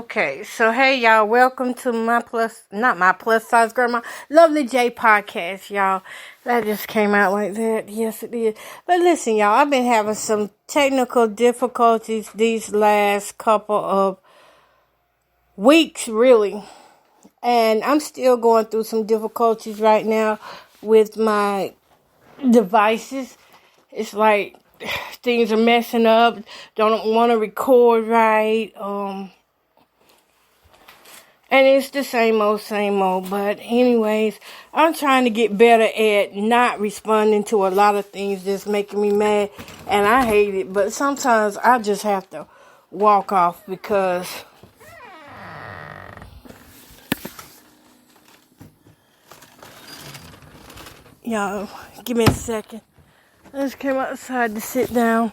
Okay, so hey y'all, welcome to not my plus size grandma, Lovely J podcast, y'all. That just came out like that. Yes, it did. But listen, y'all, I've been having some technical difficulties these last couple of weeks, really. And I'm still going through some difficulties right now with my devices. It's like things are messing up, don't want to record right, and it's the same old, but anyways, I'm trying to get better at not responding to a lot of things that's making me mad, and I hate it, but sometimes I just have to walk off because y'all, give me a second. I just came outside to sit down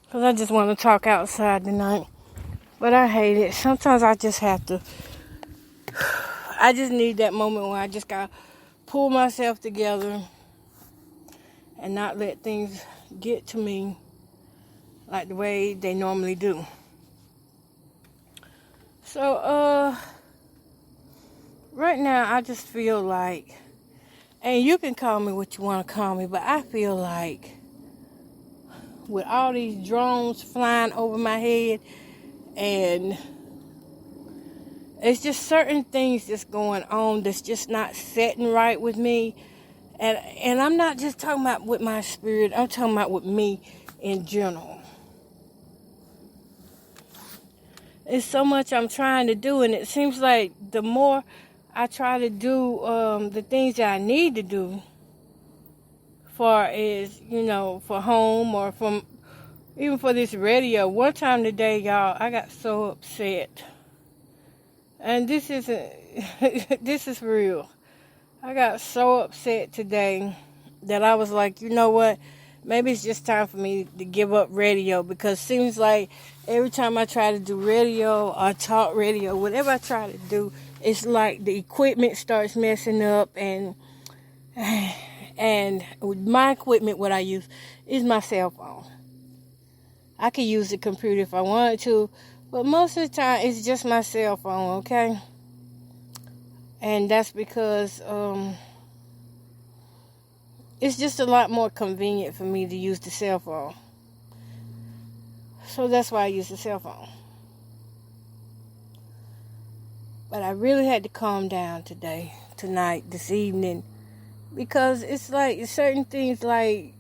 because I just want to talk outside tonight, but I hate it. Sometimes I just have to, I just need that moment where I just gotta pull myself together and not let things get to me like the way they normally do. So, right now I just feel like, and you can call me what you want to call me, but I feel like with all these drones flying over my head, and it's just certain things that's going on that's just not setting right with me. And I'm not just talking about with my spirit, I'm talking about with me in general. It's so much I'm trying to do, and it seems like the more I try to do the things that I need to do, far as, for home or even for this radio. One time today, y'all, I got so upset. And this isn't, this is real. I got so upset today that I was like, you know what? Maybe it's just time for me to give up radio, because it seems like every time I try to do radio or talk radio, whatever I try to do, it's like the equipment starts messing up, and with my equipment, what I use is my cell phone. I could use the computer if I wanted to, but most of the time it's just my cell phone, okay? And that's because it's just a lot more convenient for me to use the cell phone. So that's why I use the cell phone. But I really had to calm down tonight, this evening, because it's like certain things, like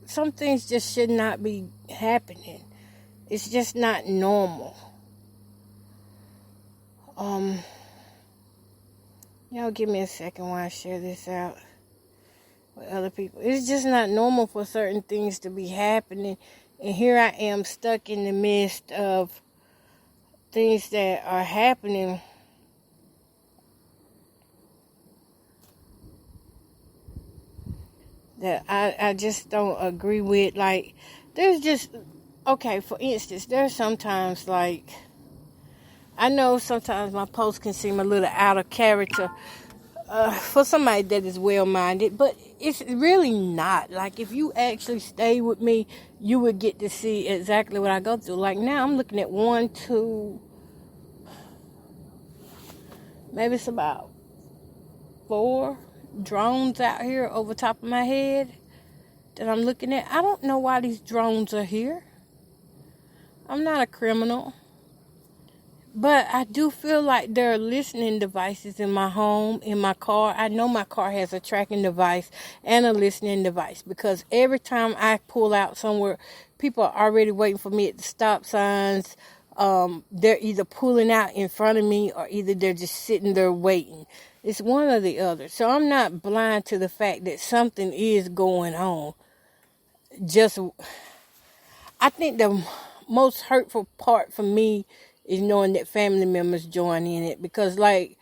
some things just should not be happening. It's just not normal. Y'all give me a second while I share this out with other people. It's just not normal for certain things to be happening. And here I am stuck in the midst of things that are happening that I just don't agree with. Like, there's just, okay, for instance, there's sometimes, like, I know sometimes my posts can seem a little out of character for somebody that is well-minded, but it's really not. Like, if you actually stay with me, you would get to see exactly what I go through. Like, now I'm looking at 1, 2, maybe it's about 4 drones out here over top of my head that I'm looking at. I don't know why these drones are here. I'm not a criminal. But I do feel like there are listening devices in my home, in my car. I know my car has a tracking device and a listening device, because every time I pull out somewhere, people are already waiting for me at the stop signs. They're either pulling out in front of me, or either they're just sitting there waiting. It's one or the other. So I'm not blind to the fact that something is going on. I think the most hurtful part for me is knowing that family members join in it, because, like,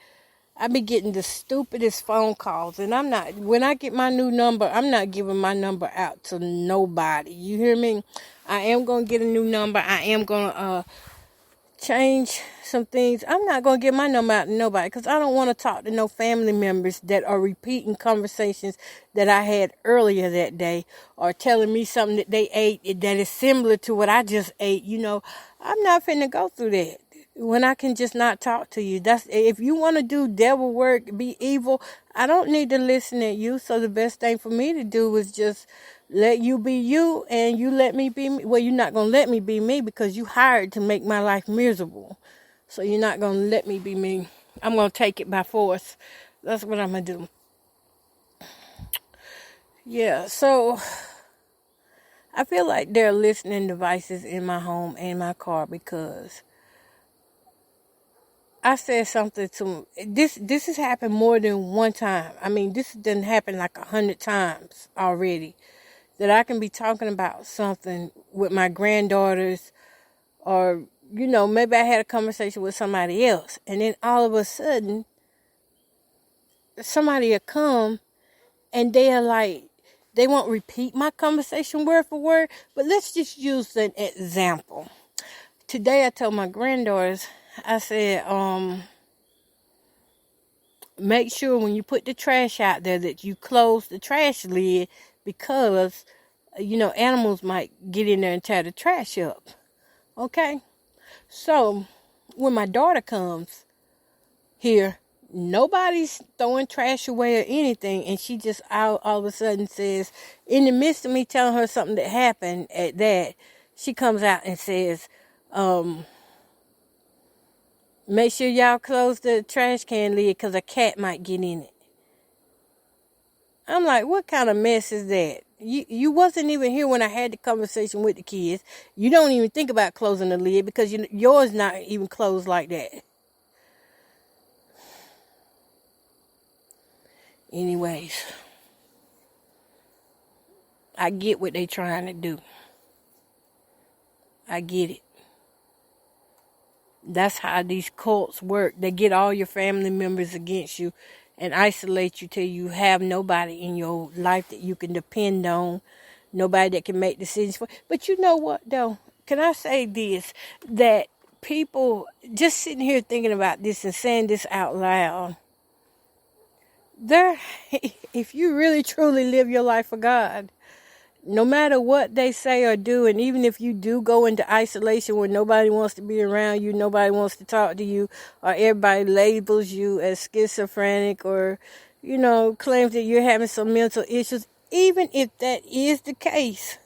I be getting the stupidest phone calls, and when I get my new number, I'm not giving my number out to nobody. You hear me? I am going to get a new number. I am going to change some things. I'm not going to give my number out to nobody, because I don't want to talk to no family members that are repeating conversations that I had earlier that day, or telling me something that they ate that is similar to what I just ate. I'm not finna go through that. when I can just not talk to you? That's if you want to do devil work, be evil. I don't need to listen to you. So the best thing for me to do is just let you be you, and you let me be me. Well, you're not gonna let me be me because you hired to make my life miserable. So you're not gonna let me be me. I'm gonna take it by force. That's what I'm gonna do. Yeah. So I feel like there are listening devices in my home and my car because I said something to this. This has happened more than one time. I mean, this didn't happen like 100 times already. That I can be talking about something with my granddaughters, or maybe I had a conversation with somebody else, and then all of a sudden, somebody will come and they are like, they won't repeat my conversation word for word, but let's just use an example. Today, I told my granddaughters, I said, make sure when you put the trash out there that you close the trash lid because, animals might get in there and tear the trash up. Okay? So, when my daughter comes here, nobody's throwing trash away or anything, and she just all of a sudden says, in the midst of me telling her something that happened at that, she comes out and says, make sure y'all close the trash can lid because a cat might get in it. I'm like, what kind of mess is that? You wasn't even here when I had the conversation with the kids. You don't even think about closing the lid because yours not even closed like that. Anyways, I get what they trying to do. I get it. That's how these cults work. They get all your family members against you and isolate you till you have nobody in your life that you can depend on, nobody that can make decisions for. But you know what, though? Can I say this? That people just sitting here thinking about this and saying this out loud, if you really truly live your life for God, no matter what they say or do, and even if you do go into isolation where nobody wants to be around you, nobody wants to talk to you, or everybody labels you as schizophrenic or, claims that you're having some mental issues, even if that is the case,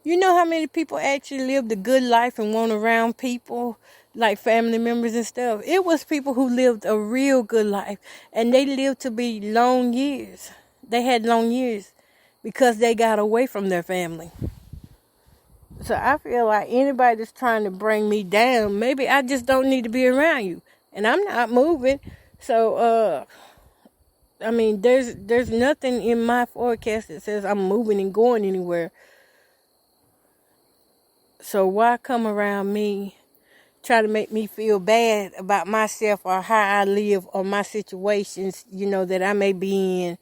you know how many people actually lived a good life and weren't around people, like family members and stuff? It was people who lived a real good life, and they lived to be long years. They had long years because they got away from their family. So I feel like anybody that's trying to bring me down, maybe I just don't need to be around you. And I'm not moving. So, there's nothing in my forecast that says I'm moving and going anywhere. So why come around me, try to make me feel bad about myself or how I live or my situations, that I may be in,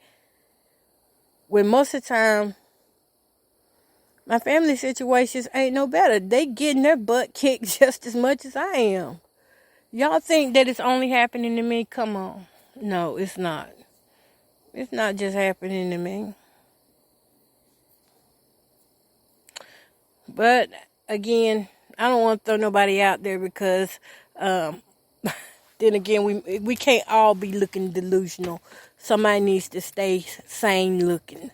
when most of the time, my family situations ain't no better. They getting their butt kicked just as much as I am. Y'all think that it's only happening to me? Come on. No, it's not. It's not just happening to me. But, again, I don't want to throw nobody out there because, then again, we can't all be looking delusional. Somebody needs to stay sane looking.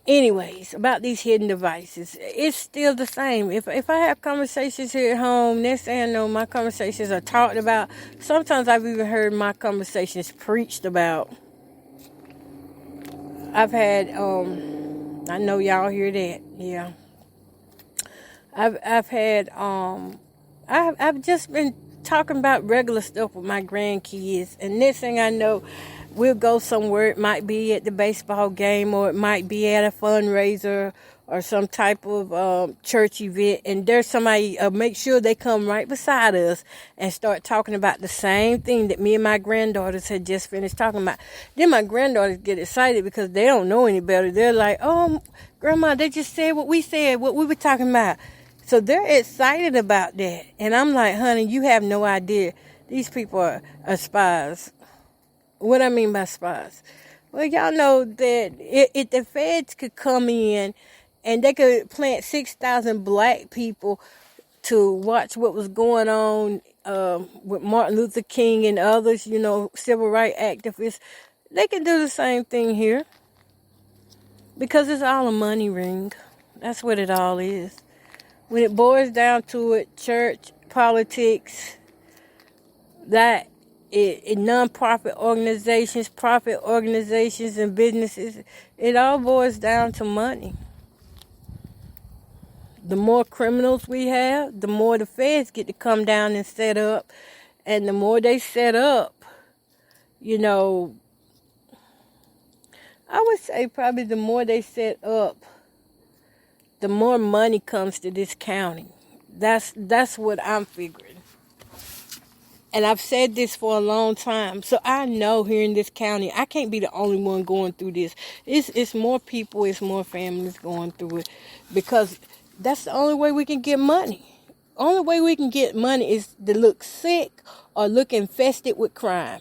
Anyways, about these hidden devices, it's still the same. If I have conversations here at home, next thing I know, my conversations are talked about. Sometimes I've even heard my conversations preached about. I've had, I know y'all hear that, yeah. I've had, I've just been talking about regular stuff with my grandkids, and next thing I know, we'll go somewhere. It might be at the baseball game, or it might be at a fundraiser or some type of church event, and there's somebody, make sure they come right beside us and start talking about the same thing that me and my granddaughters had just finished talking about. Then my granddaughters get excited because they don't know any better. They're like, oh, Grandma, they just said what we said, what we were talking about. So they're excited about that. And I'm like, honey, you have no idea. These people are spies. What I mean by spies? Well, y'all know that if the feds could come in and they could plant 6,000 black people to watch what was going on with Martin Luther King and others, civil rights activists. They can do the same thing here because it's all a money ring. That's what it all is. When it boils down to it, church, politics, that non-profit organizations, profit organizations, and businesses, it all boils down to money. The more criminals we have, the more the feds get to come down and set up. And the more they set up, I would say probably the more they set up, the more money comes to this county. That's what I'm figuring. And I've said this for a long time. So I know here in this county, I can't be the only one going through this. It's more people, it's more families going through it. Because that's the only way we can get money. Only way we can get money is to look sick or look infested with crime.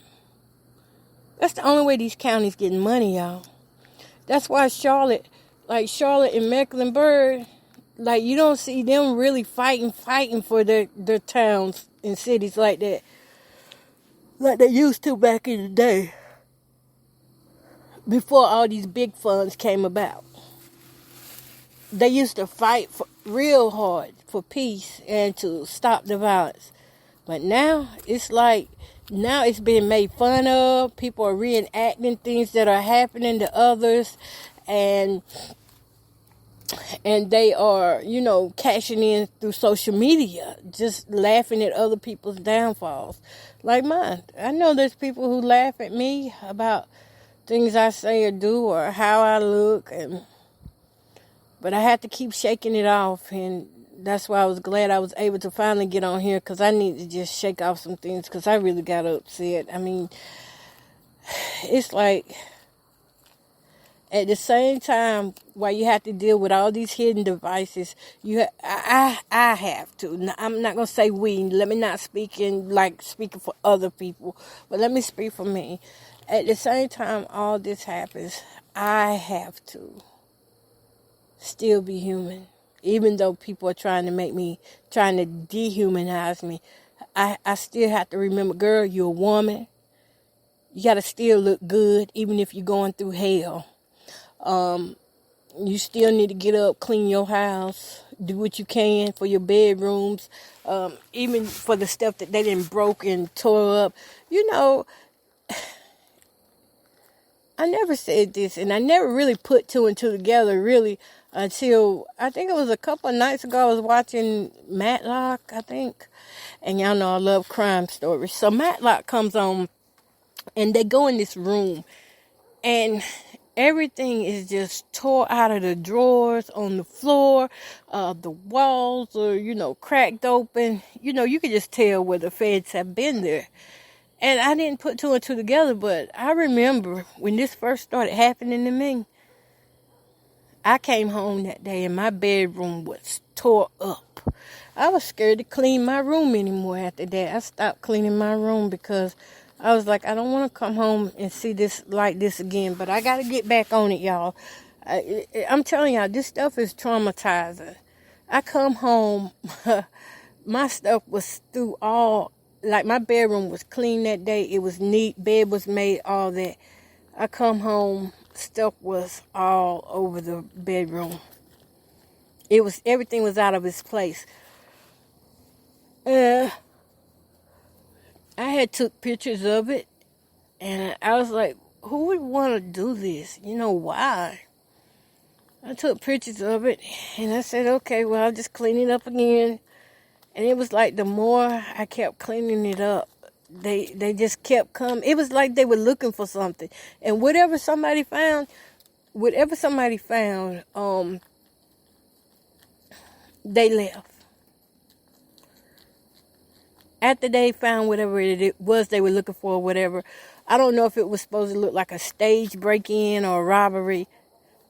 That's the only way these counties getting money, y'all. That's why Charlotte and Mecklenburg, you don't see them really fighting for their towns and cities like that. Like they used to back in the day. Before all these big funds came about. They used to fight real hard for peace and to stop the violence. But now, it's being made fun of. People are reenacting things that are happening to others. And they are, cashing in through social media, just laughing at other people's downfalls, like mine. I know there's people who laugh at me about things I say or do or how I look, but I had to keep shaking it off, and that's why I was glad I was able to finally get on here, because I need to just shake off some things, because I really got upset. I mean, it's like, at the same time, while you have to deal with all these hidden devices, I have to. I'm not going to say we. Let me not speaking for other people, but let me speak for me. At the same time all this happens, I have to still be human. Even though people are trying to dehumanize me, I still have to remember, girl, you're a woman. You got to still look good, even if you're going through hell. You still need to get up, clean your house, do what you can for your bedrooms, even for the stuff that they didn't broke and tore up. I never said this, and I never really put two and two together, really, until I think it was a couple of nights ago. I was watching Matlock, I think, and y'all know I love crime stories. So Matlock comes on, and they go in this room, and everything is just tore out of the drawers, on the floor. The walls are, cracked open. You can just tell where the feds have been there. And I didn't put two and two together, but I remember when this first started happening to me, I came home that day and my bedroom was tore up. I was scared to clean my room anymore after that. I stopped cleaning my room because I was like, I don't want to come home and see this like this again, but I got to get back on it, y'all. I'm telling y'all, this stuff is traumatizing. I come home, my stuff was through all, my bedroom was clean that day. It was neat. Bed was made, all that. I come home, stuff was all over the bedroom. Everything was out of its place. I had took pictures of it, and I was like, who would want to do this? Why? I took pictures of it, and I said, okay, well, I'll just clean it up again. And it was like the more I kept cleaning it up, they just kept coming. It was like they were looking for something. And whatever somebody found, they left. After they found whatever it was they were looking for, whatever, I don't know if it was supposed to look like a stage break-in or a robbery.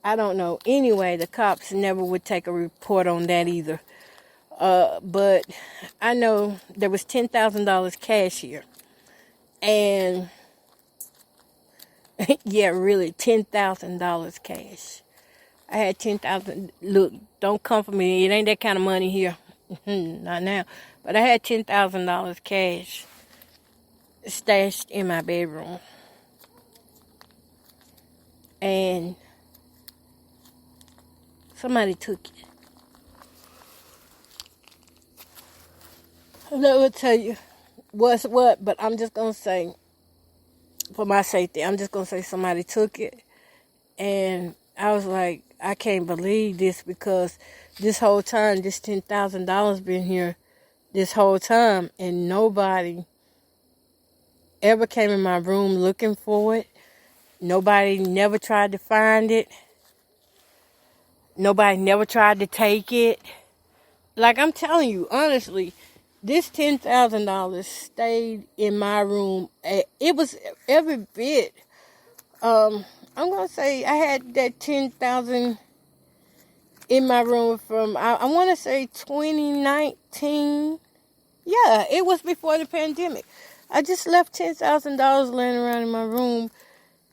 I don't know. Anyway, the cops never would take a report on that either. But I know there was $10,000 cash here. And, yeah, really, $10,000 cash. I had $10,000. Look, don't come for me. It ain't that kind of money here. Not now. But I had $10,000 cash stashed in my bedroom. And somebody took it. I'm not going to tell you what's what, but I'm just going to say, for my safety, I'm just going to say somebody took it. And I was like, I can't believe this, because this whole time, this $10,000 been here this whole time, and nobody ever came in my room looking for it. Nobody never tried to find it. Nobody never tried to take it. Like, I'm telling you, honestly, this $10,000 stayed in my room. It was every bit. I'm going to say I had that $10,000 in my room from, I want to say 2019. Yeah, it was before the pandemic. I just left $10,000 laying around in my room.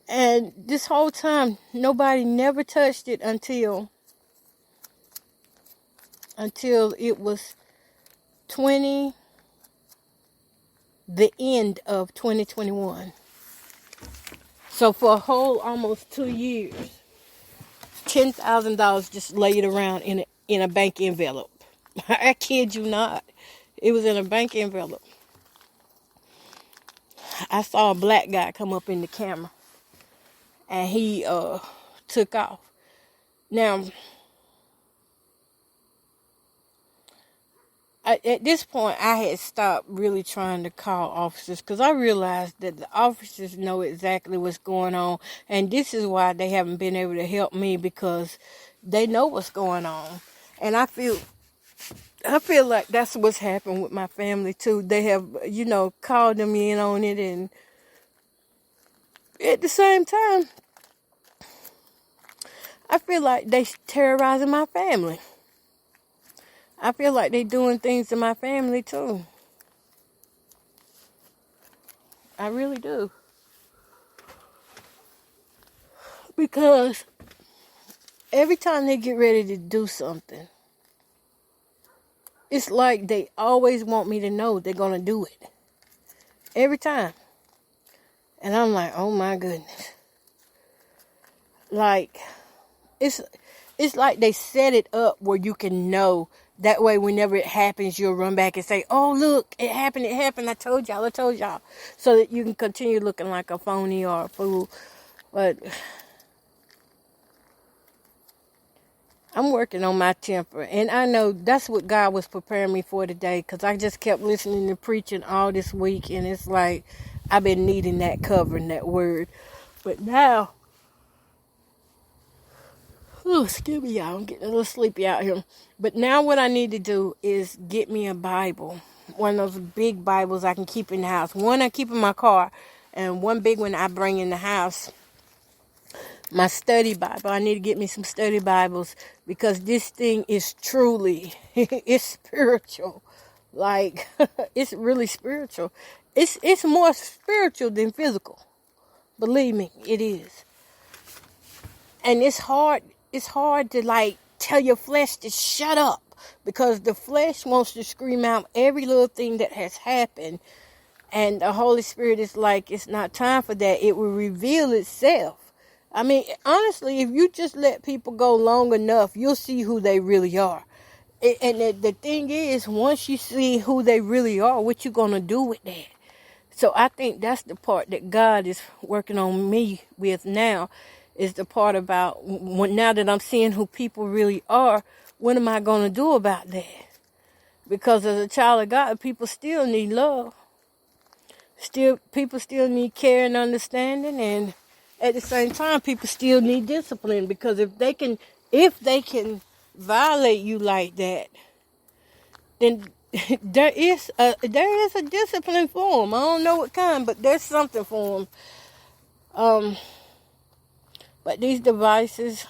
And this whole time, nobody never touched it until it was the end of 2021. So for a whole almost 2 years, $10,000 just laid around in a bank envelope. I kid you not. It was in a bank envelope. I saw a black guy come up in the camera, and he took off. Now, at this point, I had stopped really trying to call officers, because I realized that the officers know exactly what's going on. And this is why they haven't been able to help me, because they know what's going on. And I feel like that's what's happened with my family too. They have, called them in on it. And at the same time, I feel like they terrorizing my family. I feel like they doing things to my family too. I really do. Because every time they get ready to do something, it's like they always want me to know they're going to do it. Every time. And I'm like, oh my goodness. Like, it's like they set it up where you can know. That way, whenever it happens, you'll run back and say, oh, look, it happened. I told y'all. So that you can continue looking like a phony or a fool. But I'm working on my temper. And I know that's what God was preparing me for today, because I just kept listening to preaching all this week. And it's like I've been needing that covering, that word. But now, excuse me, y'all. I'm getting a little sleepy out here. But now what I need to do is get me a Bible. One of those big Bibles I can keep in the house. One I keep in my car, and one big one I bring in the house. My study Bible. I need to get me some study Bibles, because this thing is truly, it's spiritual. Like, it's really spiritual. It's more spiritual than physical. Believe me, it is. And it's hard to like tell your flesh to shut up, because the flesh wants to scream out every little thing that has happened. And the Holy Spirit is like, it's not time for that. It will reveal itself. I mean, honestly, if you just let people go long enough, you'll see who they really are. And the thing is, once you see who they really are, what you going to do with that? So I think that's the part that God is working on me with now, is the part about now that I'm seeing who people really are, what am I going to do about that? Because as a child of God, people still need love. People still need care and understanding, and at the same time, people still need discipline, because if they can violate you like that, then there is a discipline for them. I don't know what kind, but there's something for them. But these devices,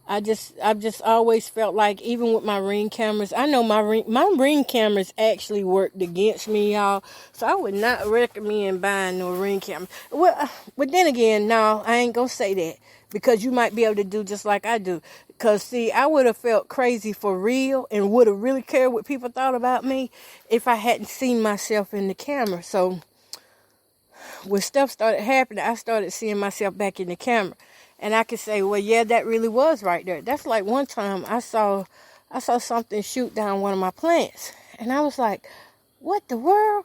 I've just always felt like, even with my Ring cameras, I know my Ring cameras actually worked against me, y'all. So I would not recommend buying no Ring camera. Well, but then again, no, I ain't gonna say that, because you might be able to do just like I do. Because, see, I would have felt crazy for real and would have really cared what people thought about me if I hadn't seen myself in the camera. So when stuff started happening, I started seeing myself back in the camera. And I could say, well, yeah, that really was right there. That's like one time I saw something shoot down one of my plants. And I was like, what the world?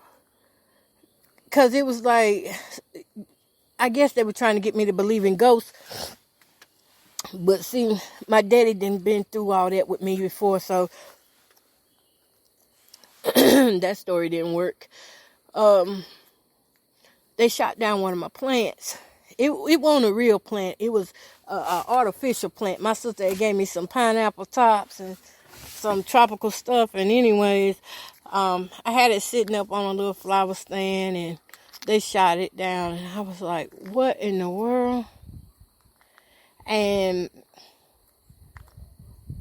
Because it was like, I guess they were trying to get me to believe in ghosts. But see, my daddy didn't been through all that with me before, so that story didn't work. They shot down one of my plants. It wasn't a real plant. It was an artificial plant. My sister had gave me some pineapple tops and some tropical stuff. And anyways, I had it sitting up on a little flower stand, and they shot it down. And I was like, what in the world? And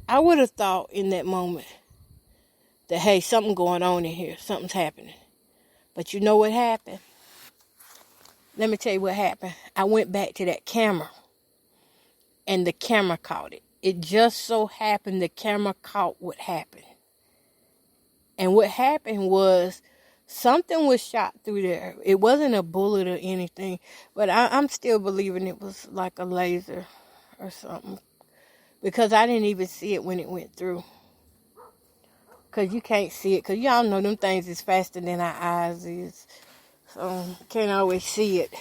I would have thought in that moment that, hey, something going on in here. Something's happening. But you know what happened? Let me tell you what happened. I went back to that camera, and the camera caught it. It just so happened the camera caught what happened. And what happened was something was shot through there. It wasn't a bullet or anything, but I'm still believing it was like a laser or something, because I didn't even see it when it went through. Because you can't see it, because y'all know them things is faster than our eyes is. So you can't always see it.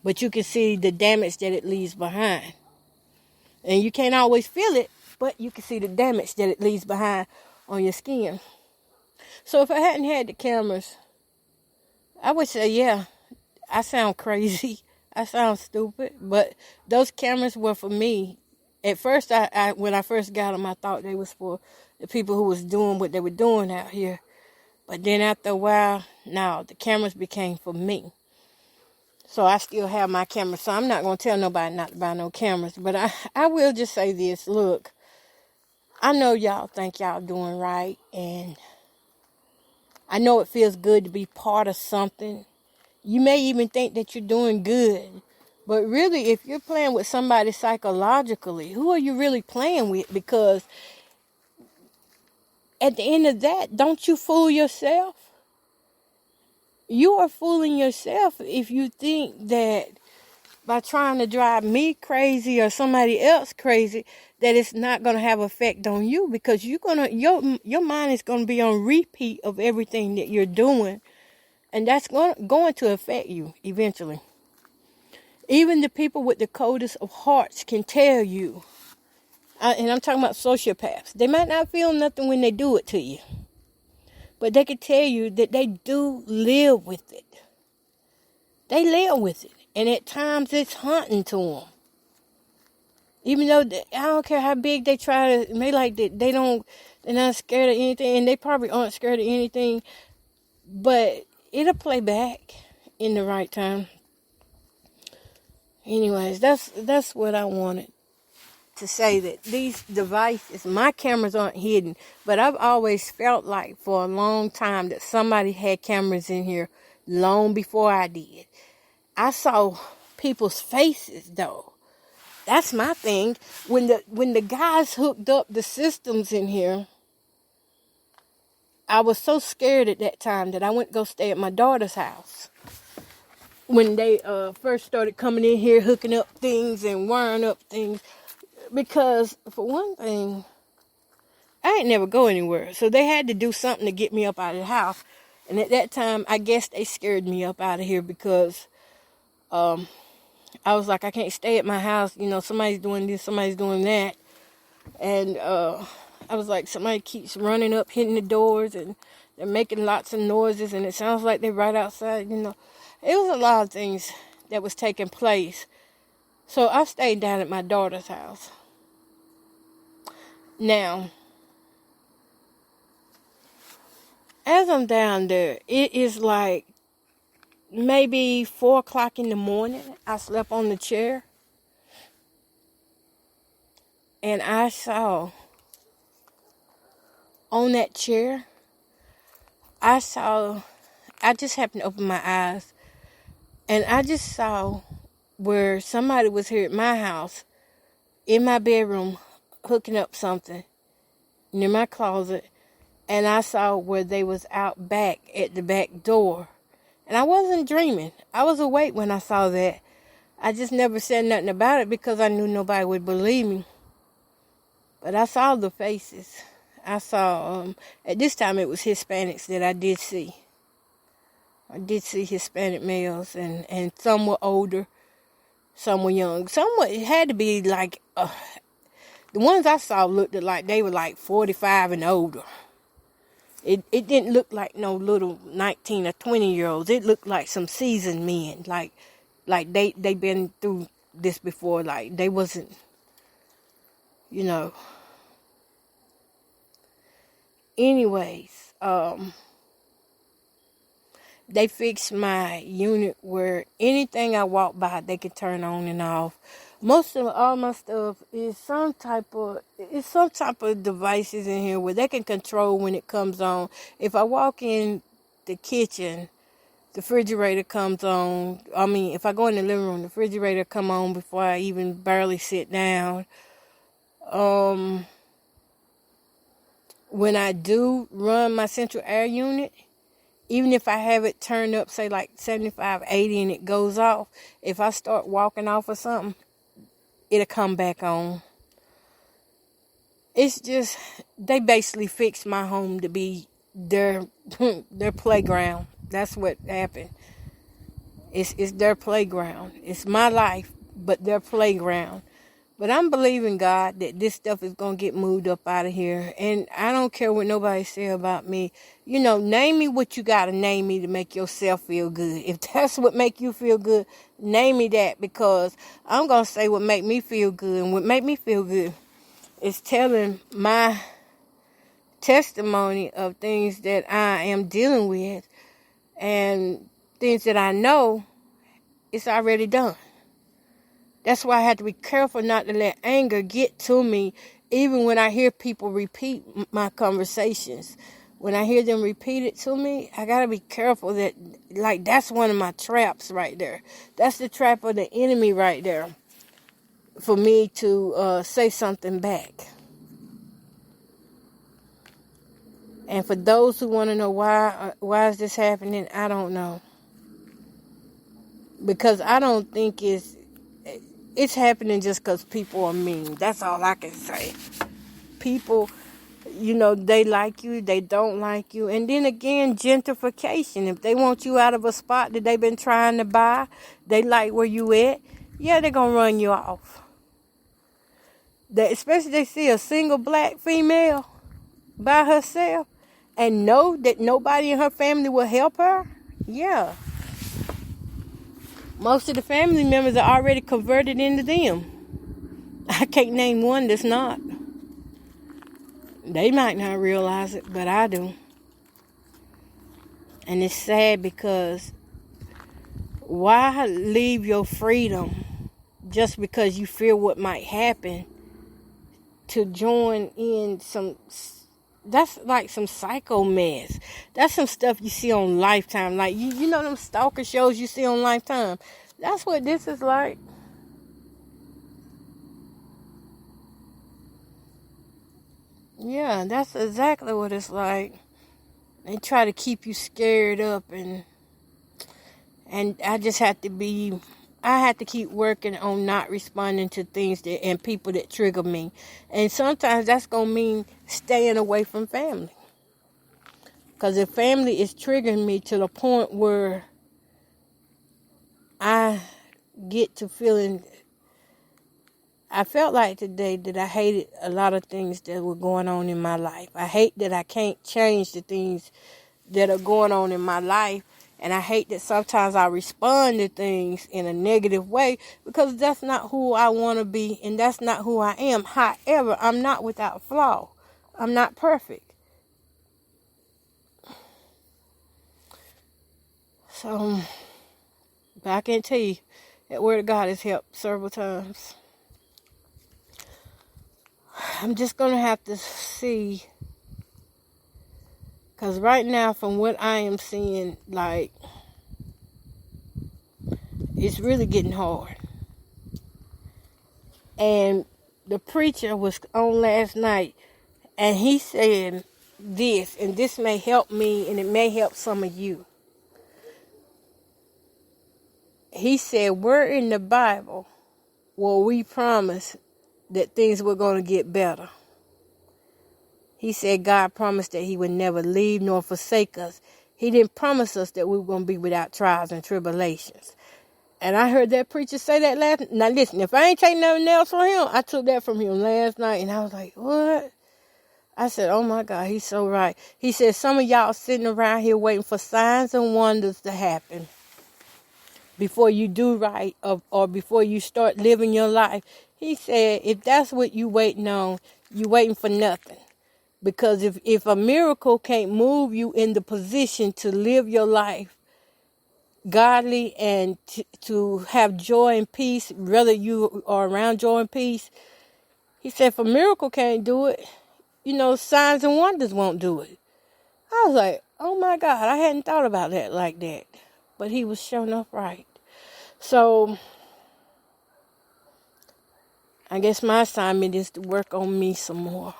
But you can see the damage that it leaves behind. And you can't always feel it, but you can see the damage that it leaves behind on your skin. So if I hadn't had the cameras, I would say, yeah, I sound crazy. I sound stupid. But those cameras were for me. At first, when I first got them, I thought they was for the people who was doing what they were doing out here. But then after a while, no, the cameras became for me. So I still have my cameras. So I'm not going to tell nobody not to buy no cameras. But I will just say this. Look, I know y'all think y'all doing right. And I know it feels good to be part of something. You may even think that you're doing good. But really, if you're playing with somebody psychologically, who are you really playing with? Because at the end of that, don't you fool yourself? You are fooling yourself if you think that by trying to drive me crazy or somebody else crazy, that it's not going to have effect on you, because your mind is going to be on repeat of everything that you're doing, and that's going to affect you eventually. Even the people with the coldest of hearts can tell you, and I'm talking about sociopaths, they might not feel nothing when they do it to you, but they can tell you that they do live with it. They live with it. And at times it's haunting to them. Even though I don't care how big they try to make like that, they're not scared of anything, and they probably aren't scared of anything. But it'll play back in the right time. Anyways, that's what I wanted to say, that these devices, my cameras aren't hidden, but I've always felt like for a long time that somebody had cameras in here long before I did. I saw people's faces though. That's my thing. When the guys hooked up the systems in here, I was so scared at that time that I went to go stay at my daughter's house. When they first started coming in here, hooking up things and wiring up things. Because, for one thing, I ain't never go anywhere. So they had to do something to get me up out of the house. And at that time, I guess they scared me up out of here, because I was like, I can't stay at my house. You know, somebody's doing this, somebody's doing that. And I was like, somebody keeps running up, hitting the doors, and they're making lots of noises, and it sounds like they're right outside, you know. It was a lot of things that was taking place. So I stayed down at my daughter's house. Now, as I'm down there, it is like maybe 4 o'clock in the morning. I slept on the chair, and I saw on that chair, I just happened to open my eyes, and I just saw where somebody was here at my house, in my bedroom, hooking up something near my closet, and I saw where they was out back at the back door. And I wasn't dreaming. I was awake when I saw that. I just never said nothing about it because I knew nobody would believe me. But I saw the faces. I saw, at this time it was Hispanics that I did see. I did see Hispanic males, and some were older, some were young. It had to be like, the ones I saw looked like they were like 45 and older. It didn't look like no little 19 or 20-year-olds. It looked like some seasoned men, like they been through this before. Like they wasn't, you know. Anyways, they fixed my unit where anything I walk by, they could turn on and off. Most of all my stuff is some type of devices in here where they can control when it comes on. If I walk in the kitchen, the refrigerator comes on. I mean, if I go in the living room, the refrigerator come on before I even barely sit down. When I do run my central air unit, even if I have it turned up, say like 75, 80, and it goes off, if I start walking off or something, it'll come back on. It's just, they basically fixed my home to be their playground. That's what happened. It's their playground. It's my life, but their playground. But I'm believing God that this stuff is going to get moved up out of here. And I don't care what nobody say about me. You know, name me what you got to name me to make yourself feel good. If that's what make you feel good, name me that, because I'm going to say what make me feel good. And what make me feel good is telling my testimony of things that I am dealing with and things that I know it's already done. That's why I have to be careful not to let anger get to me, even when I hear people repeat my conversations. When I hear them repeat it to me, I got to be careful that, like, that's one of my traps right there. That's the trap of the enemy right there for me to say something back. And for those who want to know why is this happening, I don't know. Because I don't think it's happening just because people are mean. That's all I can say. People, you know, they like you, they don't like you. And then again, gentrification. If they want you out of a spot that they've been trying to buy, they like where you at, yeah, they're going to run you off. Especially they see a single black female by herself and know that nobody in her family will help her, yeah. Most of the family members are already converted into them. I can't name one that's not. They might not realize it, but I do. And it's sad because why leave your freedom just because you fear what might happen to join in some... That's like some psycho mess. That's some stuff you see on Lifetime. Like, you know them stalker shows you see on Lifetime? That's what this is like. Yeah, that's exactly what it's like. They try to keep you scared up, and I just have to I have to keep working on not responding to things and people that trigger me. And sometimes that's going to mean staying away from family. Because if family is triggering me to the point where I get to feeling... I felt like today that I hated a lot of things that were going on in my life. I hate that I can't change the things that are going on in my life. And I hate that sometimes I respond to things in a negative way because that's not who I want to be and that's not who I am. However, I'm not without flaw. I'm not perfect. So, but I can tell you that Word of God has helped several times. I'm just going to have to see. Because right now, from what I am seeing, like, it's really getting hard. And the preacher was on last night, and he said this, and this may help me, and it may help some of you. He said, where in the Bible will we promise that things were going to get better? He said God promised that he would never leave nor forsake us. He didn't promise us that we were going to be without trials and tribulations. And I heard that preacher say that last night. Now listen, if I ain't taking nothing else from him, I took that from him last night, and I was like, what? I said, oh my God, he's so right. He said, some of y'all sitting around here waiting for signs and wonders to happen before you do right, or before you start living your life. He said, if that's what you waiting on, you waiting for nothing. Because if a miracle can't move you in the position to live your life godly and to have joy and peace, whether you are around joy and peace, he said, if a miracle can't do it, signs and wonders won't do it. I was like, oh my God, I hadn't thought about that like that. But he was showing up right. So I guess my assignment is to work on me some more.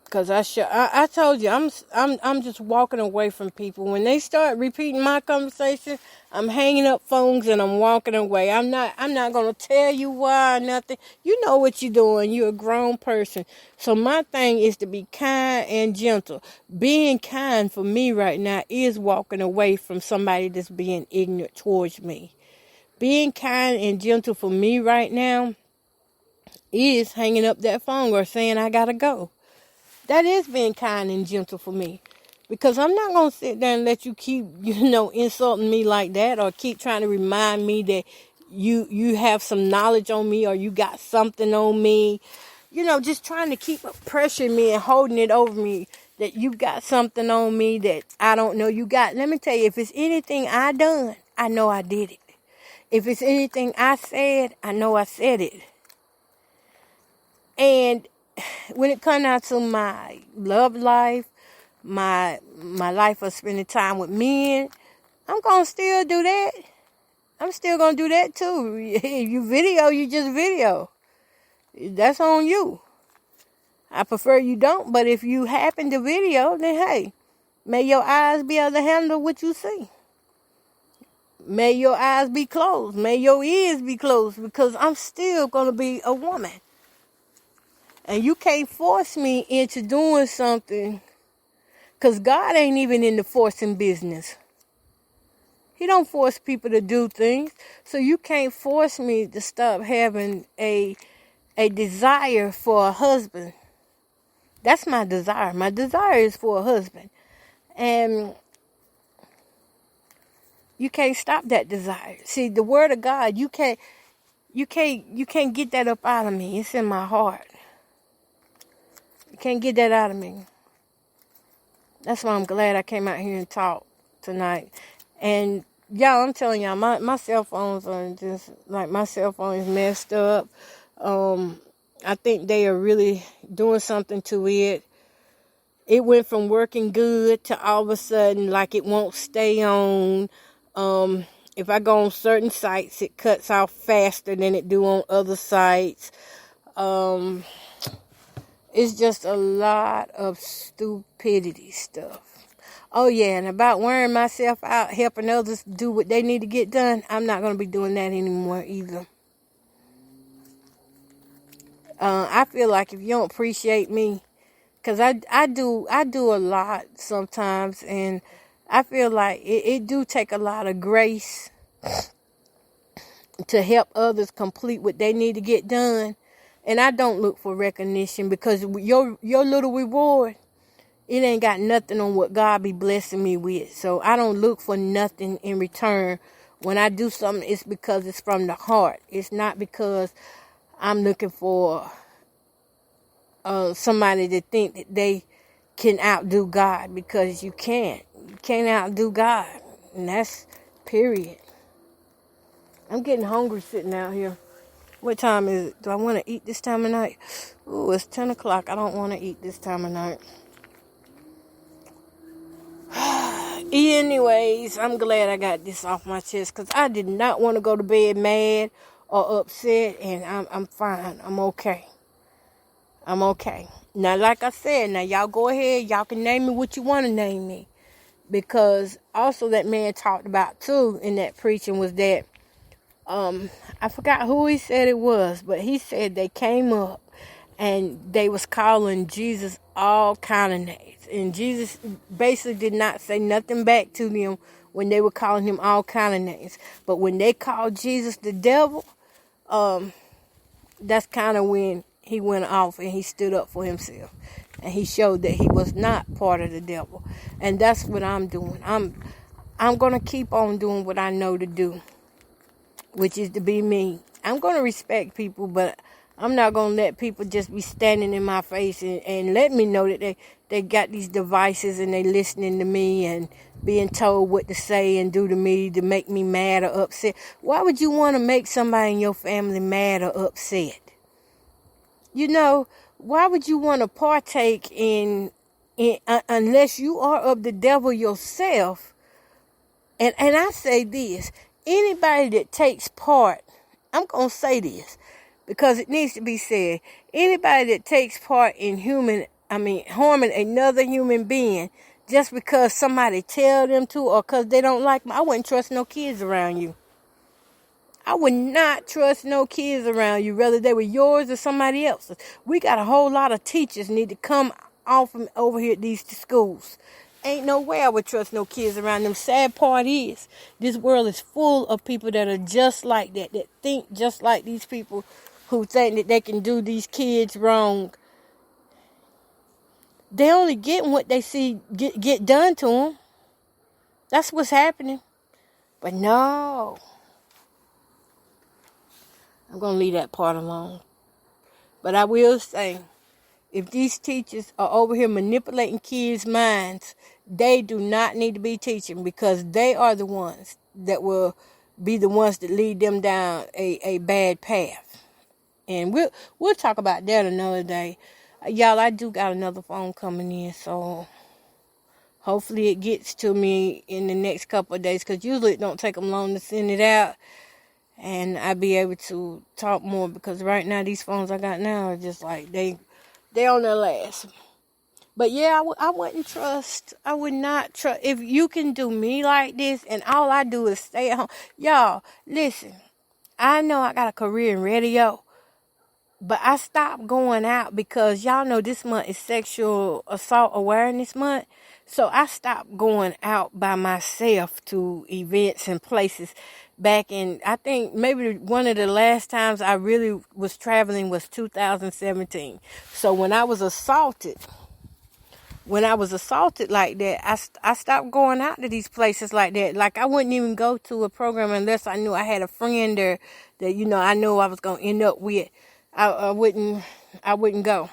Because I told you, I'm just walking away from people. When they start repeating my conversation, I'm hanging up phones and I'm walking away. I'm not going to tell you why or nothing. You know what you're doing. You're a grown person. So my thing is to be kind and gentle. Being kind for me right now is walking away from somebody that's being ignorant towards me. Being kind and gentle for me right now is hanging up that phone or saying I got to go. That is being kind and gentle for me. Because I'm not going to sit there and let you keep, insulting me like that, or keep trying to remind me that you have some knowledge on me, or you got something on me. Just trying to keep pressuring me and holding it over me that you got something on me that I don't know you got. Let me tell you, if it's anything I done, I know I did it. If it's anything I said, I know I said it. And when it comes down to my love life, my life of spending time with men, I'm going to still do that. I'm still going to do that too. If you video, you just video. That's on you. I prefer you don't, but if you happen to video, then hey, may your eyes be able to handle what you see. May your eyes be closed. May your ears be closed, because I'm still going to be a woman. And you can't force me into doing something, because God ain't even in the forcing business. He don't force people to do things. So you can't force me to stop having a desire for a husband. That's my desire. My desire is for a husband. And you can't stop that desire. See, the word of God, you can't get that up out of me. It's in my heart. You can't get that out of me. That's why I'm glad I came out here and talked tonight. And y'all, I'm telling y'all, my cell phones are just like, my cell phone is messed up. I think they are really doing something to it. It went from working good to all of a sudden like it won't stay on. If I go on certain sites, it cuts off faster than it do on other sites. It's just a lot of stupidity stuff. Oh yeah, and about wearing myself out, helping others do what they need to get done, I'm not going to be doing that anymore either. I feel like if you don't appreciate me, because I do a lot sometimes, and I feel like it do take a lot of grace to help others complete what they need to get done. And I don't look for recognition, because your little reward, it ain't got nothing on what God be blessing me with. So I don't look for nothing in return. When I do something, it's because it's from the heart. It's not because I'm looking for somebody to think that they can outdo God, because you can't. You can't outdo God. And that's period. I'm getting hungry sitting out here. What time is it? Do I want to eat this time of night? Ooh, it's 10 o'clock. I don't want to eat this time of night. Anyways, I'm glad I got this off my chest because I did not want to go to bed mad or upset, and I'm fine. I'm okay. I'm okay. Now, like I said, now y'all go ahead. Y'all can name me what you want to name me. Because also that man talked about too in that preaching was that, I forgot who he said it was, but he said they came up and they was calling Jesus all kind of names. And Jesus basically did not say nothing back to them when they were calling him all kind of names. But when they called Jesus the devil, that's kind of when he went off and he stood up for himself. And he showed that he was not part of the devil. And that's what I'm doing. I'm going to keep on doing what I know to do, which is to be me. I'm going to respect people, but I'm not going to let people just be standing in my face and let me know that they got these devices and they listening to me and being told what to say and do to me to make me mad or upset. Why would you want to make somebody in your family mad or upset? You know, why would you want to partake in unless you are of the devil yourself? And I say this, anybody that takes part, I'm going to say this because it needs to be said. Anybody that takes part in harming another human being just because somebody tell them to or because they don't like them, I wouldn't trust no kids around you. I would not trust no kids around you, whether they were yours or somebody else's. We got a whole lot of teachers need to come off from over here at these schools. Ain't no way I would trust no kids around them. Sad part is, this world is full of people that are just like that think just like these people who think that they can do these kids wrong. They only getting what they see get done to them. That's what's happening. But no. I'm going to leave that part alone. But I will say, if these teachers are over here manipulating kids' minds, they do not need to be teaching because they are the ones that will be the ones that lead them down a bad path. And we'll talk about that another day. Y'all, I do got another phone coming in, so hopefully it gets to me in the next couple of days because usually it don't take them long to send it out. And I'll be able to talk more because right now these phones I got now are just like they on their last. But yeah, I wouldn't trust. I would not trust if you can do me like this and all I do is stay at home. Y'all, listen. I know I got a career in radio, but I stopped going out because y'all know this month is Sexual Assault Awareness Month. So I stopped going out by myself to events and places back in, I think maybe one of the last times I really was traveling was 2017. So when I was assaulted like that, I stopped going out to these places like that. Like I wouldn't even go to a program unless I knew I had a friend there that, you know, I knew I was going to end up with. I wouldn't go.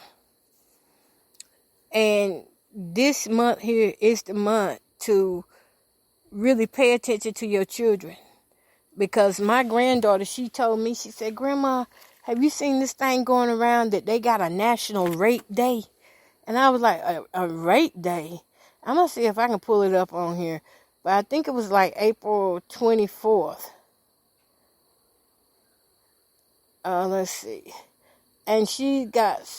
And this month here is the month to really pay attention to your children. Because my granddaughter, she told me, she said, Grandma, have you seen this thing going around that they got a National Rape Day? And I was like, a rape day? I'm going to see if I can pull it up on here. But I think it was like April 24th. Let's see. And she got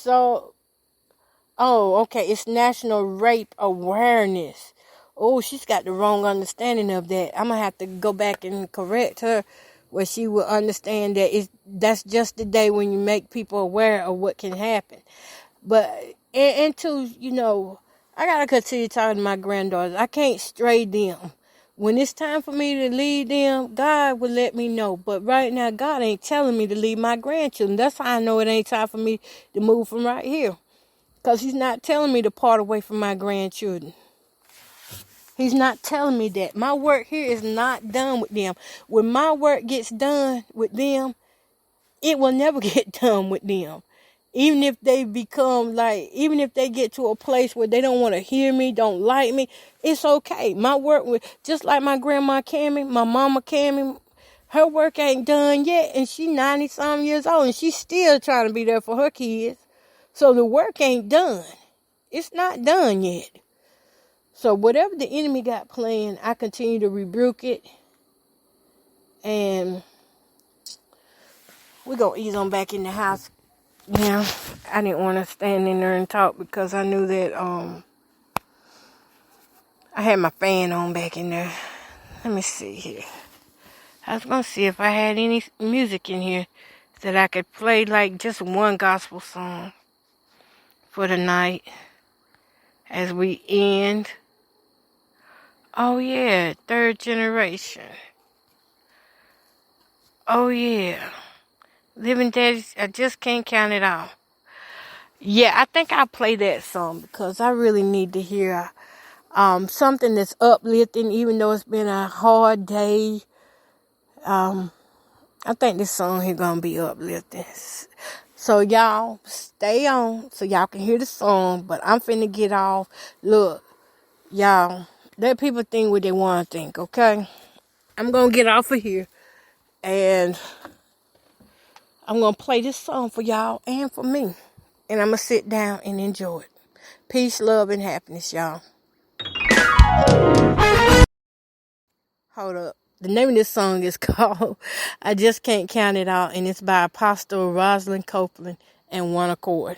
okay, it's National Rape Awareness. Oh, she's got the wrong understanding of that. I'm going to have to go back and correct her where she will understand that that's just the day when you make people aware of what can happen. But, and to, you know, I got to continue talking to my granddaughters. I can't stray them. When it's time for me to lead them, God will let me know. But right now, God ain't telling me to lead my grandchildren. That's how I know it ain't time for me to move from right here. Because he's not telling me to part away from my grandchildren. He's not telling me that. My work here is not done with them. When my work gets done with them, it will never get done with them. Even if they even if they get to a place where they don't want to hear me, don't like me, it's okay. My work, just like my grandma Cammie, my mama Cammie, her work ain't done yet, and she 90-some years old, and she's still trying to be there for her kids. So the work ain't done. It's not done yet. So whatever the enemy got planned, I continue to rebuke it. And we're going to ease on back in the house. Yeah, I didn't want to stand in there and talk because I knew that I had my fan on back in there. Let me see here. I was going to see if I had any music in here that I could play, like just one gospel song for the night as we end. Oh yeah, Third Generation. Oh yeah, Living Dead. I just can't count it all. Yeah, I think I'll play that song because I really need to hear something that's uplifting, even though it's been a hard day. I think this song here gonna be uplifting. So y'all stay on so y'all can hear the song. But I'm finna get off. Look, y'all, let people think what they want to think, okay? I'm gonna get off of here and I'm gonna play this song for y'all and for me. And I'm gonna sit down and enjoy it. Peace, love, and happiness, y'all. Hold up. The name of this song is called I Just Can't Count It All, and it's by Apostle Rosalind Copeland and One Accord.